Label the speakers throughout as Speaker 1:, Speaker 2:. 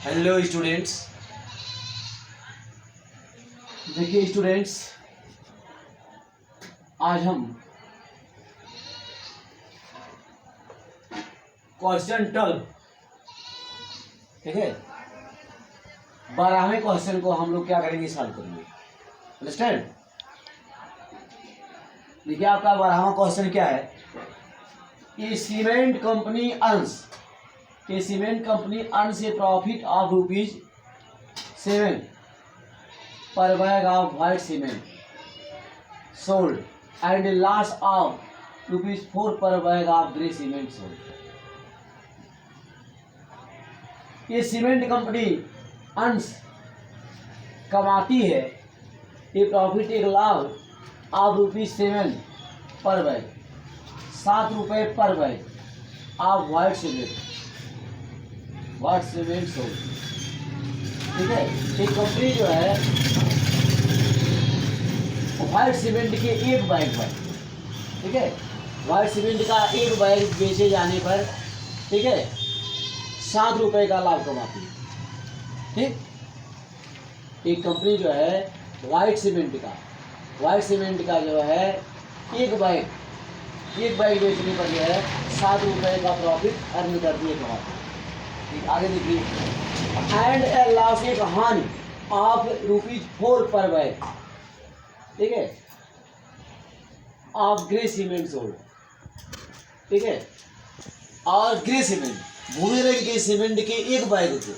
Speaker 1: Hello students. देखिए students, आज हम क्वेश्चन 12, ठीक है, 12वें क्वेश्चन को हम लोग क्या करेंगे, सॉल्व करेंगे। अंडरस्टैंड? देखिए आपका 12वां क्वेश्चन क्या है कि cement company earns A profit of ₹7 per bag of white cement sold and a loss of ₹4 per bag of grey cement sold। ये सीमेंट कंपनी अंश कमाती है, ये प्रॉफिट एक लाभ ऑफ ₹7 पर बैग, ₹7 पर bag of white cement sold. ठीक है, ये कंपनी जो है व्हाइट सीमेंट के एक बैग पर, ठीक है, व्हाइट सीमेंट का एक बैग बेचे जाने पर, ठीक है, ₹7 का लाभ कमाती है। ठीक, एक कंपनी जो है व्हाइट सीमेंट का जो है एक बैग बेचने पर जो है ₹7 का प्रॉफिट अर्न करती है, कमाती है। ठीक, आगे देखिए, एंड ए लॉस, एक हानि ऑफ ₹4 पर बैग, ठीक है, ऑफ ग्रे सीमेंट सोल्ड। ठीक है, और ग्रे सीमेंट, भूरे रंग के सीमेंट के एक बैग को,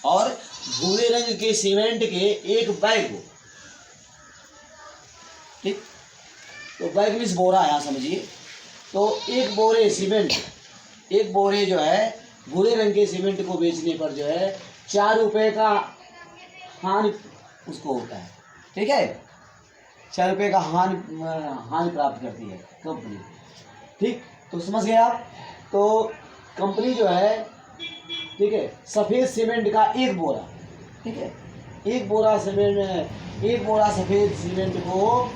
Speaker 1: और भूरे रंग के सीमेंट के एक बैग को, ठीक, तो बैग मीन्स बोरा है, समझिए। तो एक बोरे जो है भूरे रंग के सीमेंट को बेचने पर जो है ₹4 का हानि उसको होता है। ठीक है, ₹4 का हानि प्राप्त करती है कंपनी। ठीक, तो समझ गए आप। तो कंपनी जो है, ठीक है, सफ़ेद सीमेंट का एक बोरा, ठीक है, एक बोरा सफ़ेद सीमेंट को,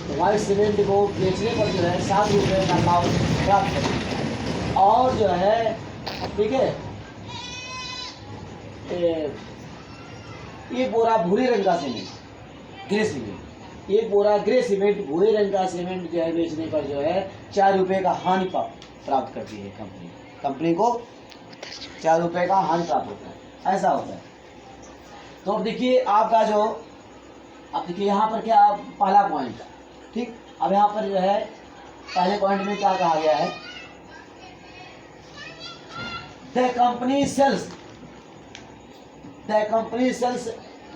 Speaker 1: व्हाइट सीमेंट को बेचने पर जो है ₹7 का लाभ प्राप्त करती है। और जो है, ठीक है, एक बोरा भूरे रंग का सीमेंट, ग्रे सीमेंट, एक बोरा ग्रे सीमेंट भूरे रंग का सीमेंट जो है बेचने पर जो है ₹4 का हानि प्राप्त करती है कंपनी को ₹4 का हानि प्राप्त होता है, ऐसा होता है। तो अब देखिए आपका जो, अब देखिए यहाँ पर क्या पहला पॉइंट, ठीक, अब यहाँ पर जो है पहले पॉइंट में क्या कहा गया है, द कंपनी सेल्स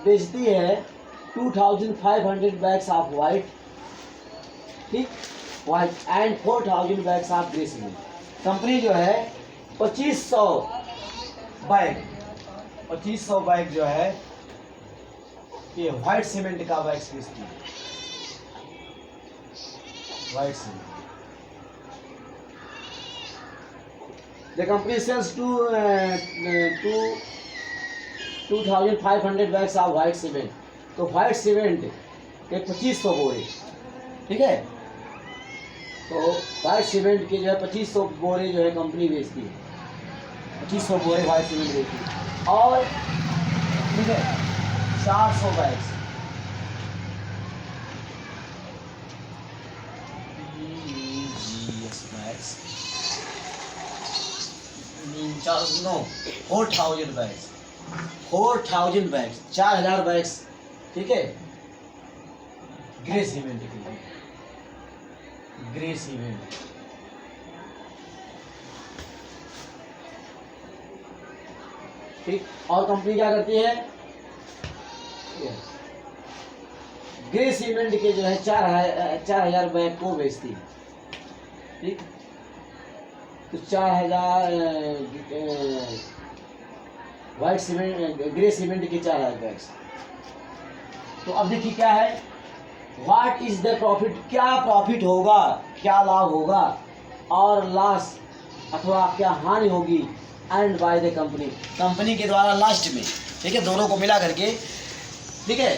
Speaker 1: बेचती है 2500 बैग्स ऑफ वाइट, ठीक, white and 4000 bags of grey cement. Company जो है 2500 बैग जो है ये व्हाइट सीमेंट का बैग्स बेचती है, white cement. The company sells 2500 bags of white cement। तो व्हाइट सीमेंट के 2500 बोरे, ठीक है, तो व्हाइट सीमेंट के जो है 2500 बोरे जो है कंपनी बेचती है, 2500 बोरे व्हाइट सीमेंट बेचती है। और ठीक है 400 बैग्स, नो 4000 बैग्स, 4000 बैग्स, ठीक है, ग्रे सीमेंट के लिए, ग्रे सीमेंट। ठीक, और कंपनी क्या करती है, ग्रे सीमेंट के जो है 4000 बैग को बेचती है। ठीक, तो 4000 व्हाइट सीमेंट, ग्रे सीमेंट के 4000 बैग्स। तो अब देखिए क्या है, व्हाट इज द प्रॉफिट, क्या प्रॉफिट होगा, क्या लाभ होगा, और लॉस अथवा क्या हानि होगी, एंड बाय द कंपनी के द्वारा लास्ट में, ठीक है, दोनों को मिला करके, ठीक है,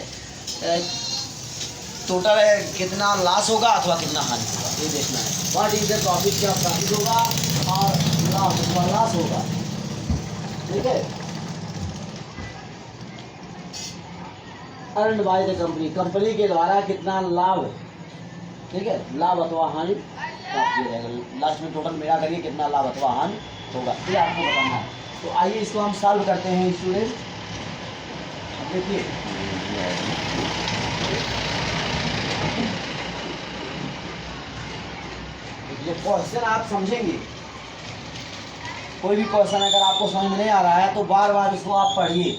Speaker 1: टोटल कितना लॉस होगा अथवा कितना हानि होगा, ये देखना है। व्हाट इज द प्रॉफिट, क्या प्रॉफिट होगा और लॉस होगा, ठीक है। Earn by the company, company के द्वारा कितना लाभ, ठीक है, लाभ अथवा हानि प्राप्त किया जाएगा। लास्ट में टोटल मिला करके कितना लाभ अथवा हानि होगा, ये आपको बताना है। तो आइए इसको हम सॉल्व करते हैं स्टूडेंट। देखिए ये क्वेश्चन आप समझेंगे, कोई भी क्वेश्चन अगर आपको समझ में नहीं आ रहा है तो बार बार इसको आप पढ़िए,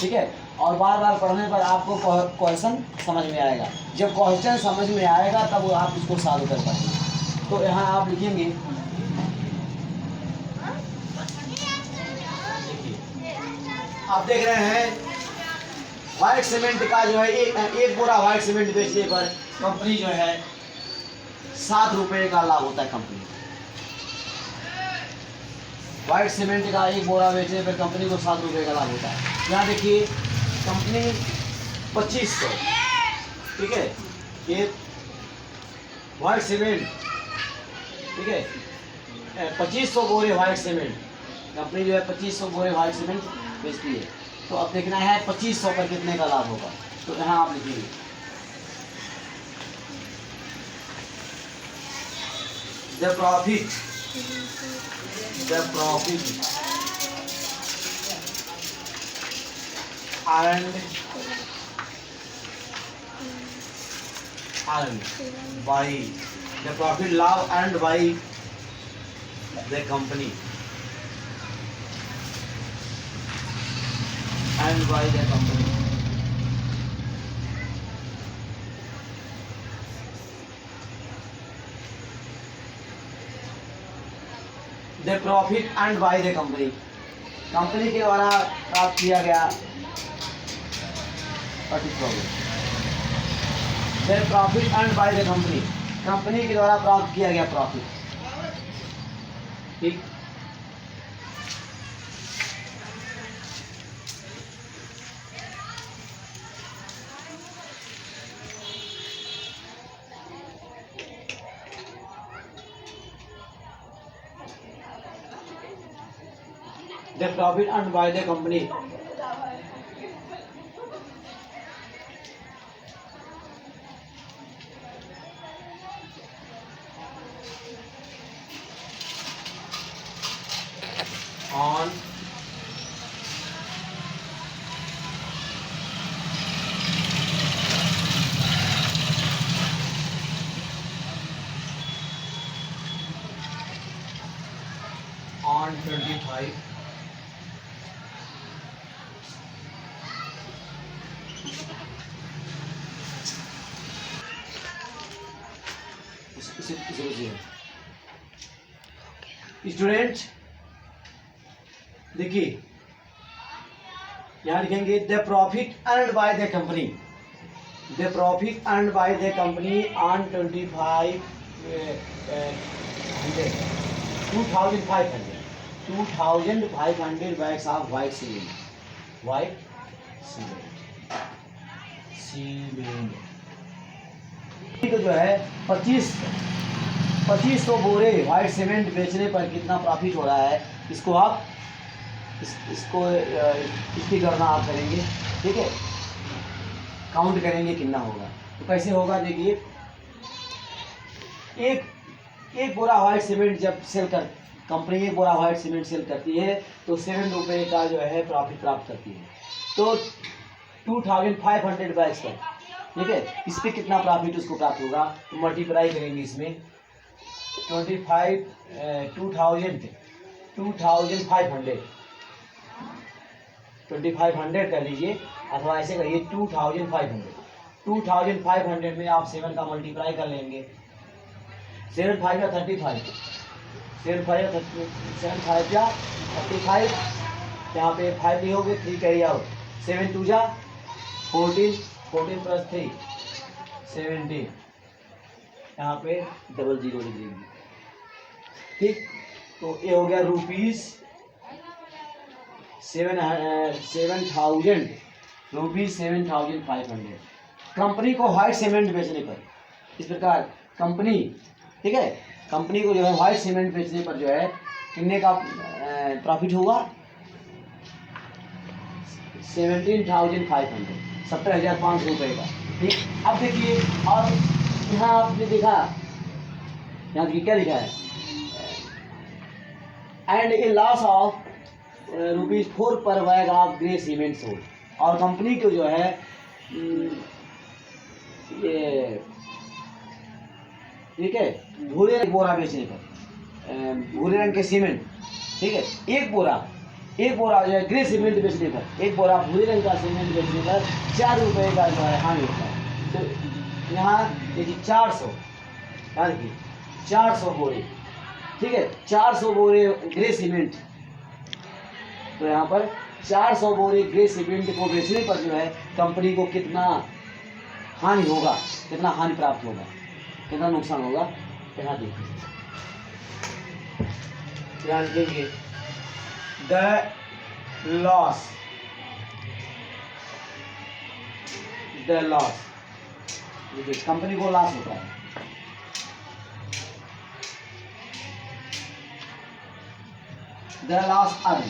Speaker 1: ठीक है, और बार बार पढ़ने पर आपको क्वेश्चन समझ में आएगा। जब क्वेश्चन समझ में आएगा तब आप इसको सॉल्व कर पाएंगे। तो यहाँ आप लिखेंगे, आप देख रहे हैं व्हाइट सीमेंट का जो है एक बोरा व्हाइट सीमेंट बेचने पर कंपनी जो है 7 रुपये का लाभ होता है। कंपनी व्हाइट सीमेंट का एक बोरा बेचने पर कंपनी को 7 रुपये का लाभ होता है। यहाँ देखिए कंपनी 2500, ठीक है, ये व्हाइट सीमेंट, ठीक है, 2500 बोरे व्हाइट सीमेंट, कंपनी जो है 2500 बोरे व्हाइट सीमेंट बेचती है। तो अब देखना है 2500 पर कितने का लाभ होगा। तो यहाँ आप लिखिए the profit earned by the profit law earned by the company earned by the company the profit earned by the company, company के द्वारा प्राप्त किया गया profit earn by the company, company के द्वारा प्राप्त किया गया प्रॉफिट, ठीक। The profit earn by the company on on 25 student देखिए यहाँ लिखेंगे the profit earned bye the company, the profit earned bye the company on 2500 2500 bags of white cement, white cement तो जो है 2500 बोरे व्हाइट सीमेंट बेचने पर कितना प्रॉफिट हो रहा है, इसको आप इसकी गणना आप करेंगे, ठीक है, काउंट करेंगे कितना होगा। तो कैसे होगा, देखिए एक बोरा व्हाइट सीमेंट जब सेल कर कंपनी एक बोरा व्हाइट सीमेंट सेल करती है तो 7 रुपये का जो है प्रॉफिट प्राप्त करती है। तो 2500 बैग्स पर, ठीक है, इस पर कितना प्रॉफिट उसको प्राप्त होगा, तो मल्टीप्लाई करेंगे इसमें 2500 कर लीजिए, अथवा ऐसे करिए 2500 में आप 7 का मल्टीप्लाई कर लेंगे, 7 5 या 35, 7 5 या 35, यहाँ पे 5 लिखोगे, 3 कैरी आउट, 7 2 जा 14, 14 प्लस 3 17, यहाँ पे 00 लिख देंगे, ठीक। तो ये हो गया रुपीज़ 7,500 कंपनी को व्हाइट सीमेंट बेचने पर। इस प्रकार कंपनी, ठीक है, कंपनी को जो है व्हाइट सीमेंट बेचने पर जो है कितने का प्रॉफिट होगा, 17,500, 17,500 रुपये का। ठीक, अब देखिए, और यहाँ आपने देखा, यहाँ देखिए क्या लिखा है, एंड ए लॉस ऑफ ₹4 पर bag of grey cement sold. और कंपनी को जो है ये ठीक है, भूरे बोरा बेचने पर, भूरे रंग के सीमेंट, ठीक है, एक बोरा जो है ग्रे सीमेंट बेचने पर, एक बोरा भूरे रंग का सीमेंट बेचने पर 4 रुपये का जो है हानि होता है। तो यहाँ देखिए 400, यानी कि 400 बोरे, ठीक है, 400 बोरे ग्रे सीमेंट। तो यहाँ पर 400 बोरे ग्रे सीमेंट को बेचने पर जो है कंपनी को कितना हानि होगा, कितना हानि प्राप्त होगा, कितना नुकसान होगा, यहाँ देखिए, ध्यान देंगे। द लॉस देखिए, कंपनी को लॉस होता है। द लॉस अर्न,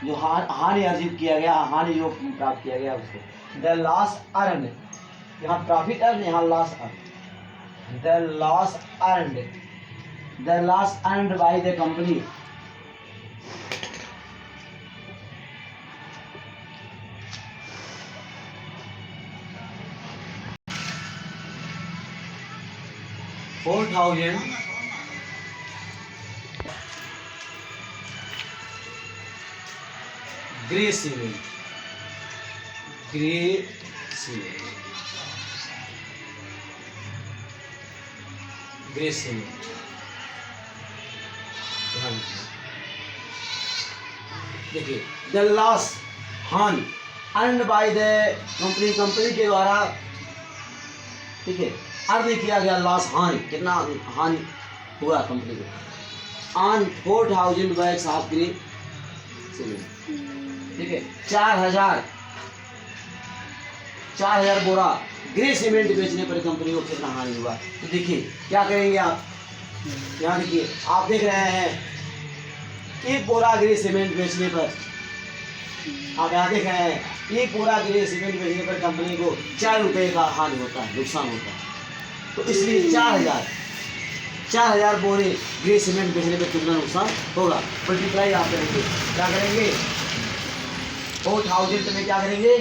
Speaker 1: जो हानि अर्जित किया गया, हानि जो प्राप्त किया गया उसको। द लॉस अर्न, यहाँ प्रॉफिट अर्न, यहाँ loss earn. The loss earned bye the company, $4,000 grey cement, देखिए, द लॉस हानि अर्नड बाय द कंपनी के द्वारा, ठीक है, अर्न किया गया लॉस, हानि, कितना हानि हुआ कंपनी को, on 4,000 bags of grey cement, ठीक है, 4,000 बोरा ग्रे सीमेंट बेचने पर कंपनी को कितना हानि हुआ। तो देखिए क्या करेंगे आप, यहाँ देखिए, आप देख रहे हैं एक बोरा ग्रे सीमेंट बेचने पर, आप यहाँ देख रहे हैं एक बोरा ग्रे सीमेंट बेचने पर कंपनी को 4 रुपये का हानि होता है, नुकसान होता है। तो इसलिए 4,000 बोरे ग्रे सीमेंट बेचने पर कितना नुकसान होगा, मल्टीप्लाई आप करेंगे, क्या करेंगे, 4,000 में क्या करेंगे,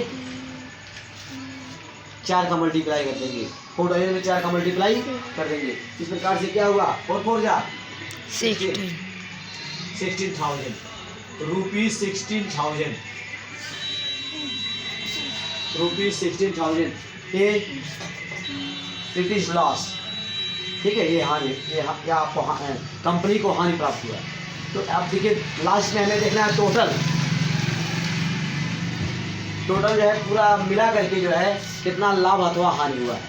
Speaker 1: 4 का मल्टीप्लाई कर देंगे, 4,000 में 4 का मल्टीप्लाई कर देंगे। इस प्रकार से क्या हुआ, 4 जा 16,000 रुपीज, 16,000 इट इज लॉस, ठीक है, ये हानि, ये आपको कंपनी को हानि प्राप्त हुआ है। तो आप देखिए लास्ट में हमें देखना है टोटल जो है पूरा मिला करके जो है कितना लाभ अथवा हानि हुआ है,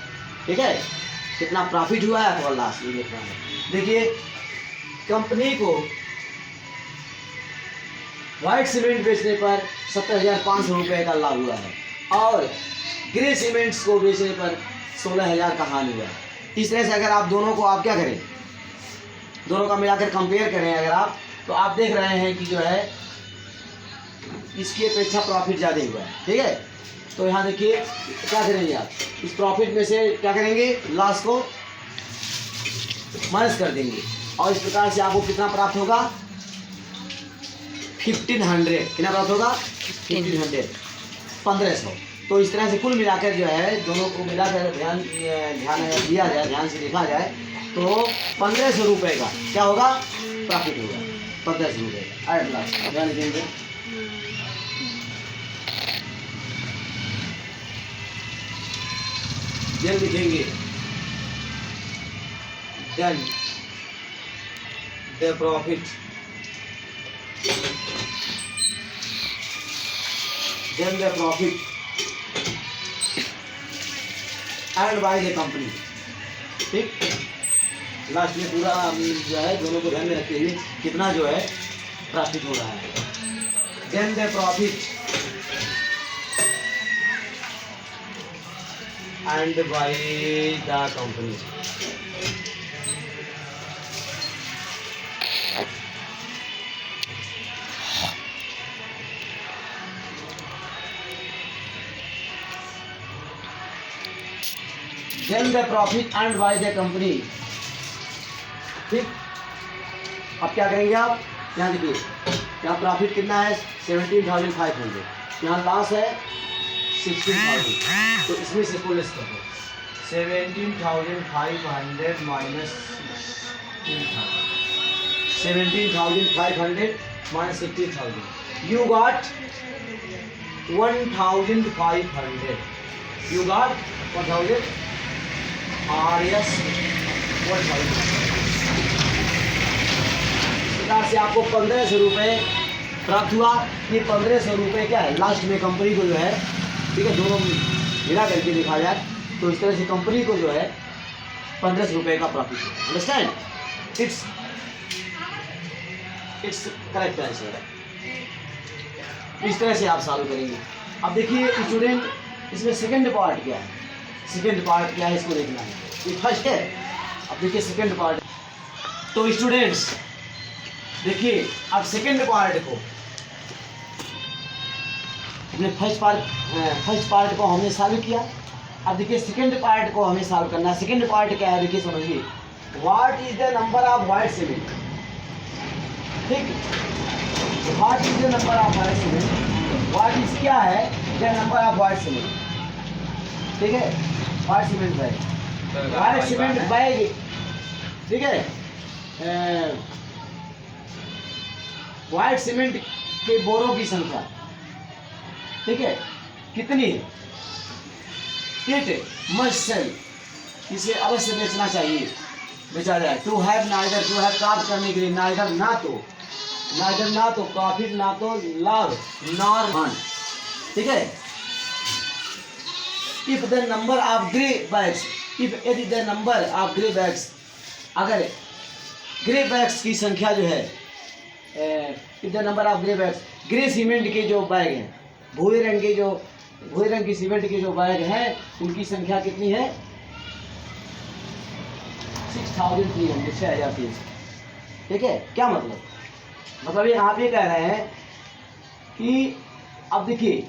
Speaker 1: ठीक है, कितना प्रॉफिट हुआ है अथवा लॉस, ये देखना है। देखिए कंपनी को व्हाइट सीमेंट बेचने पर 17,500 रुपये का लाभ हुआ है और ग्रे सीमेंट्स को बेचने पर 16,000 का हानि हुआ है। इस तरह से अगर आप दोनों को आप क्या करें, दोनों का मिलाकर कंपेयर करें अगर आप, तो आप देख रहे हैं कि जो है इसकी अपेक्षा प्रॉफिट ज़्यादा हुआ है, ठीक है। तो यहाँ देखिए क्या करेंगे आप, इस प्रॉफिट में से क्या करेंगे, लॉस को माइनस कर देंगे और इस प्रकार से आपको कितना प्राप्त होगा, 1,500, कितना प्राप्त होगा, 1,500। तो इस तरह से कुल मिलाकर जो है दोनों को मिलाकर ध्यान दिया जाए, ध्यान से देखा जाए तो 1,500 रुपये का क्या होगा, प्रॉफिट होगा, 1,500 रुपये का एट लास्ट। ध्यान देंगे, देन लिखेंगे, then the profit, then the profit earned by the company, ठीक। लास्ट में पूरा जो है दोनों को ध्यान में रखते हुए कितना जो है प्रॉफिट हो रहा है, then the profit earned by the company, then the profit earned by the company. ठीक, अब क्या करेंगे आप, यहाँ देखिए, यहाँ प्रॉफिट कितना है 17,500, यहाँ लॉस है 16,000, तो इसमें से इसको लेस कर दो, 17,500 minus 17,500 minus 16,000. You got 1,500. You got 1,000. RS 1,000. इस प्रकार से आपको 1,500 रुपये प्राप्त हुआ। ये 1,500 रुपये क्या है, लास्ट में कंपनी को जो है, ठीक है, दोनों मिला करके देखा जाए तो इस तरह से कंपनी को जो है 1,500 रुपये का प्रॉफिट है। अंडरस्टैंड? इट्स करेक्ट आंसर है। इस तरह से आप सॉल्व करेंगे। अब देखिए स्टूडेंट, इसमें सेकंड पार्ट क्या है, सेकंड पार्ट क्या है इसको देखना है, ये फर्स्ट है। अब देखिए सेकंड पार्ट, तो स्टूडेंट्स देखिए अब सेकंड पार्ट को, अपने फर्स्ट पार्ट को हमने सॉल्व किया। अब देखिए सेकंड पार्ट को हमें सॉल्व करना है। सेकंड पार्ट क्या है, देखिए समझिए, what is the number of white cement. ठीक, what is the number of white cement, what is क्या है the number of white cement. ठीक है, white cement bag, white cement bag, ठीक है, व्हाइट सीमेंट के बोरों की संख्या, ठीक है, कितनी है। इट मस्ट सेल, इसे अवश्य बेचना चाहिए, बेचा जाए। To have neither, to have प्राप्त करने के लिए, नाइदर ना तो प्रॉफिट, ना तो लाभ, नॉर हानि। ठीक है, if the number of grey bags, if यदि the number of grey bags, अगर ग्रे बैग्स की संख्या जो है, if the number of grey bags, grey cement के जो बैग हैं, भूरे रंग की सीमेंट के जो बैग हैं, उनकी संख्या कितनी है 6,300, 6,300। ठीक है, क्या मतलब ये आप ये कह रहे हैं कि अब देखिए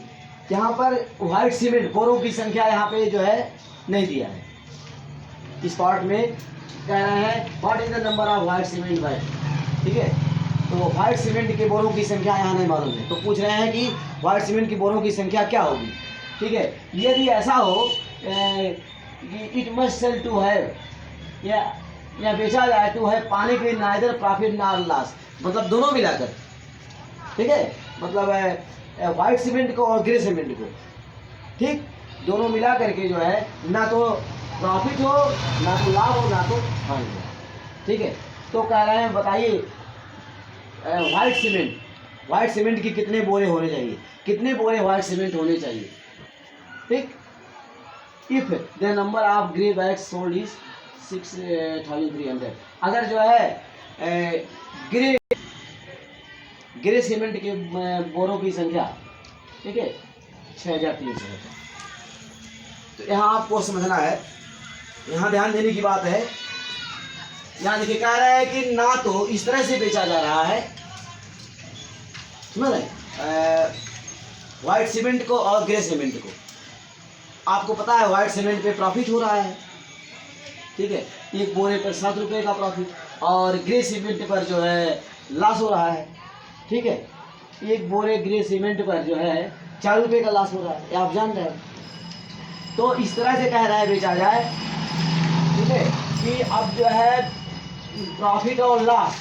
Speaker 1: यहाँ पर व्हाइट सीमेंट बोरों की संख्या यहाँ पे जो है नहीं दिया है। इस पार्ट में कह रहे हैं what is the number of white cement bag. ठीक है, तो व्हाइट सीमेंट के बोरों की संख्या यहाँ नहीं मालूम है, तो पूछ रहे हैं कि व्हाइट सीमेंट की बोरों की संख्या क्या होगी। ठीक है, यदि ऐसा हो कि it must sell to have, या बेचा जाए टू है, पाने के लिए नाइदर प्रॉफिट नॉर लॉस, मतलब दोनों मिलाकर। ठीक है, मतलब व्हाइट सीमेंट को और ग्रे सीमेंट को, ठीक, दोनों मिला करके जो है ना तो प्रॉफिट हो, ना तो लाभ हो, ना तो हानि हो। ठीक है, तो कह रहे हैं बताइए व्हाइट सीमेंट की कितने बोरे होने चाहिए, कितने बोरे व्हाइट सीमेंट होने चाहिए। ठीक, if the number of grey bags sold is 6,300, अगर जो है ग्रे सीमेंट के बोरों की संख्या, ठीक है, 6,300 है। तो यहाँ आपको समझना है, यहाँ ध्यान देने की बात है। यहाँ देखिए कह रहा है कि ना तो इस तरह से बेचा जा रहा है, समझ रहे, व्हाइट सीमेंट को और ग्रे सीमेंट को। आपको पता है व्हाइट सीमेंट पे प्रॉफिट हो रहा है, ठीक है, एक बोरे पर 7 रुपये का प्रॉफिट, और ग्रे सीमेंट पर जो है लॉस हो रहा है। ठीक है, एक बोरे ग्रे सीमेंट पर जो है 4 रुपये का लॉस हो रहा है, आप जान रहे हैं। तो इस तरह से कह रहा है बेचा जाए, ठीक है, कि अब जो है प्रॉफिट और लॉस,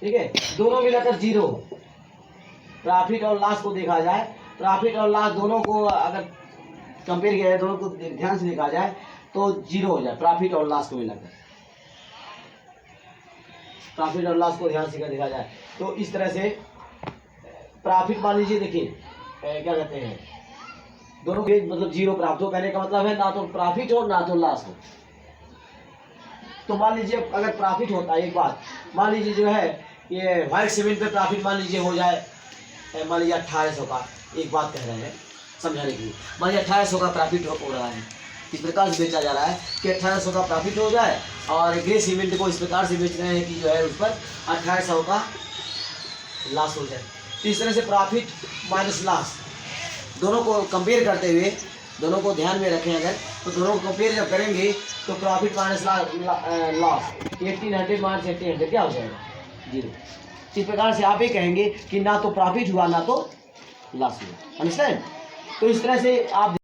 Speaker 1: ठीक है, दोनों मिलाकर 0। प्रॉफिट और लॉस को देखा जाए, प्रॉफिट और लॉस दोनों को अगर कंपेयर किया जाए, दोनों को ध्यान से देखा जाए तो 0 हो जाए, प्रॉफिट और लॉस को मिलाकर। प्रॉफिट और लॉस को ध्यान से देखा जाए तो इस तरह से प्रॉफिट मान लीजिए, देखिए क्या कहते हैं, दोनों के मतलब 0 प्राप्त हो, कहने का मतलब है ना तो प्रॉफिट हो ना तो लॉस हो। तो मान लीजिए अगर प्रॉफिट होता है, एक बात मान लीजिए जो है ये व्हाइट सीमेंट पे प्रॉफिट मान लीजिए हो जाए, मान लीजिए 1800 का, एक बात कह रहे हैं समझाने के लिए, मान लीजिए 1800 का प्रॉफिट हो रहा है, इस प्रकार से बेचा जा रहा है कि 1800 का प्रॉफिट हो जाए, और ग्रे सीमेंट को इस प्रकार से बेच रहे हैं कि जो है उस पर 1800 का लॉस हो जाए। तो इस तरह से प्रॉफिट माइनस लॉस, दोनों को कंपेयर करते हुए दोनों को ध्यान में रखें अगर, तो दोनों को कंपेयर जब करेंगे तो प्रॉफिट माइनस लॉस 1800 माइनस 1800 क्या हो जाएगा? 0। इस प्रकार से आप ये कहेंगे कि ना तो प्रॉफिट हुआ ना तो लॉस हुआ। अंडरस्टैंड? तो इस तरह से आप